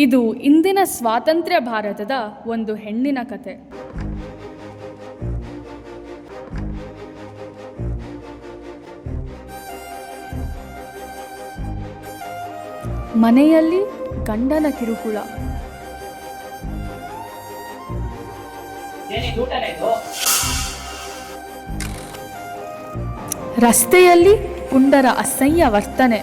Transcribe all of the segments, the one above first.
ಇದು ಇಂದಿನ ಸ್ವಾತಂತ್ರ್ಯ ಭಾರತದ ಒಂದು ಹೆಣ್ಣಿನ ಕತೆ. ಮನೆಯಲ್ಲಿ ಗಂಡನ ಕಿರುಕುಳ, ರಸ್ತೆಯಲ್ಲಿ ಪುಂಡರ ಅಸಹ್ಯ ವರ್ತನೆ,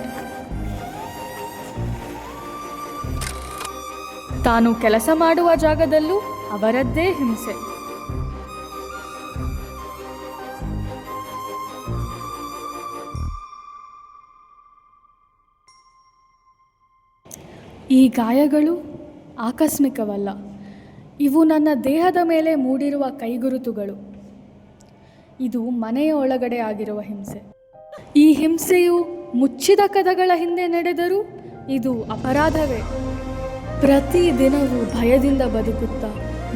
ತಾನು ಕೆಲಸ ಮಾಡುವ ಜಾಗದಲ್ಲೂ ಅವರದ್ದೇ ಹಿಂಸೆ. ಈ ಗಾಯಗಳು ಆಕಸ್ಮಿಕವಲ್ಲ, ಇವು ನನ್ನ ದೇಹದ ಮೇಲೆ ಮೂಡಿರುವ ಕೈಗುರುತುಗಳು. ಇದು ಮನೆಯ ಒಳಗಡೆ ಆಗಿರುವ ಹಿಂಸೆ. ಈ ಹಿಂಸೆಯು ಮುಚ್ಚಿದ ಕದಗಳ ಹಿಂದೆ ನಡೆದರೂ ಇದು ಅಪರಾಧವೇ. ಪ್ರತಿದಿನವೂ ಭಯದಿಂದ ಬದುಕುತ್ತಾ,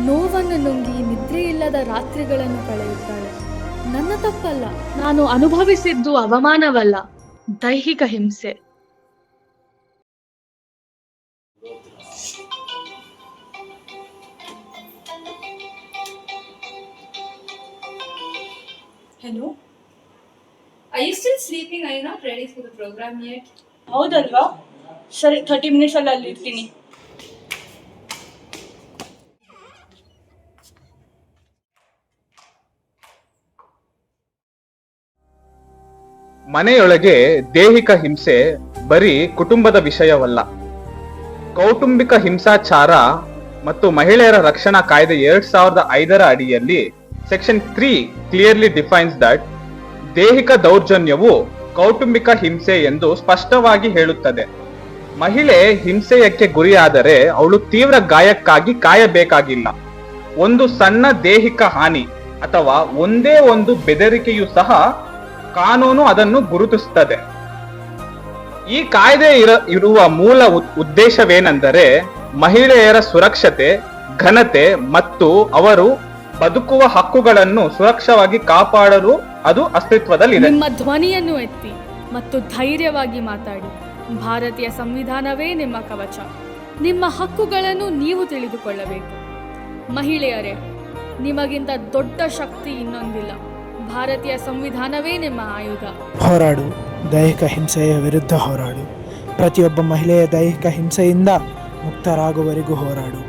ನೋವನ್ನು ನುಂಗಿ ನಿದ್ರೆಯಿಲ್ಲದ ರಾತ್ರಿಗಳನ್ನು ಕಳೆಯುತ್ತಾಳೆ. ನನ್ನ ತಪ್ಪಲ್ಲ, ನಾನು ಅನುಭವಿಸಿದ್ದು ಅವಮಾನವಲ್ಲ, ದೈಹಿಕ ಹಿಂಸೆ. Hello? Are you still sleeping? Are you not ready for the program yet? ಹೌದಲ್ವಾ? ಸರಿ, 30 minutes ಅಲ್ಲಿ ಇರ್ತೀನಿ. ಮನೆಯೊಳಗೆ ದೈಹಿಕ ಹಿಂಸೆ ಬರೀ ಕುಟುಂಬದ ವಿಷಯವಲ್ಲ. ಕೌಟುಂಬಿಕ ಹಿಂಸಾಚಾರ ಮತ್ತು ಮಹಿಳೆಯರ ರಕ್ಷಣಾ ಕಾಯ್ದೆ 2005 ಅಡಿಯಲ್ಲಿ ಸೆಕ್ಷನ್ 3 ಕ್ಲಿಯರ್ಲಿ ಡಿಫೈನ್ಸ್ ದಟ್ ದೈಹಿಕ ದೌರ್ಜನ್ಯವು ಕೌಟುಂಬಿಕ ಹಿಂಸೆ ಎಂದು ಸ್ಪಷ್ಟವಾಗಿ ಹೇಳುತ್ತದೆ. ಮಹಿಳೆ ಹಿಂಸೆಯಕ್ಕೆ ಗುರಿಯಾದರೆ ಅವಳು ತೀವ್ರ ಗಾಯಕ್ಕಾಗಿ ಕಾಯಬೇಕಾಗಿಲ್ಲ. ಒಂದು ಸಣ್ಣ ದೈಹಿಕ ಹಾನಿ ಅಥವಾ ಒಂದೇ ಒಂದು ಬೆದರಿಕೆಯೂ ಸಹ ಕಾನೂನು ಅದನ್ನು ಗುರುತಿಸುತ್ತದೆ. ಈ ಕಾಯ್ದೆ ಇರುವ ಮೂಲ ಉದ್ದೇಶವೇನೆಂದರೆ ಮಹಿಳೆಯರ ಸುರಕ್ಷತೆ, ಘನತೆ ಮತ್ತು ಅವರು ಬದುಕುವ ಹಕ್ಕುಗಳನ್ನು ಸುರಕ್ಷವಾಗಿ ಕಾಪಾಡಲು ಅದು ಅಸ್ತಿತ್ವದಲ್ಲಿದೆ. ನಿಮ್ಮ ಧ್ವನಿಯನ್ನು ಎತ್ತಿ ಮತ್ತು ಧೈರ್ಯವಾಗಿ ಮಾತಾಡಿ. ಭಾರತೀಯ ಸಂವಿಧಾನವೇ ನಿಮ್ಮ ಕವಚ. ನಿಮ್ಮ ಹಕ್ಕುಗಳನ್ನು ನೀವು ತಿಳಿದುಕೊಳ್ಳಬೇಕು. ಮಹಿಳೆಯರೇ, ನಿಮಗಿಂತ ದೊಡ್ಡ ಶಕ್ತಿ ಇನ್ನೊಂದಿಲ್ಲ. ಭಾರತೀಯ ಸಂವಿಧಾನವೇ ನಿಮ್ಮ ಆಯುಧ. ಹೋರಾಡು, ದೈಹಿಕ ಹಿಂಸೆಯ ವಿರುದ್ಧ ಹೋರಾಡು. ಪ್ರತಿಯೊಬ್ಬ ಮಹಿಳೆಯ ದೈಹಿಕ ಹಿಂಸೆಯಿಂದ ಮುಕ್ತರಾಗುವವರೆಗೂ ಹೋರಾಡು.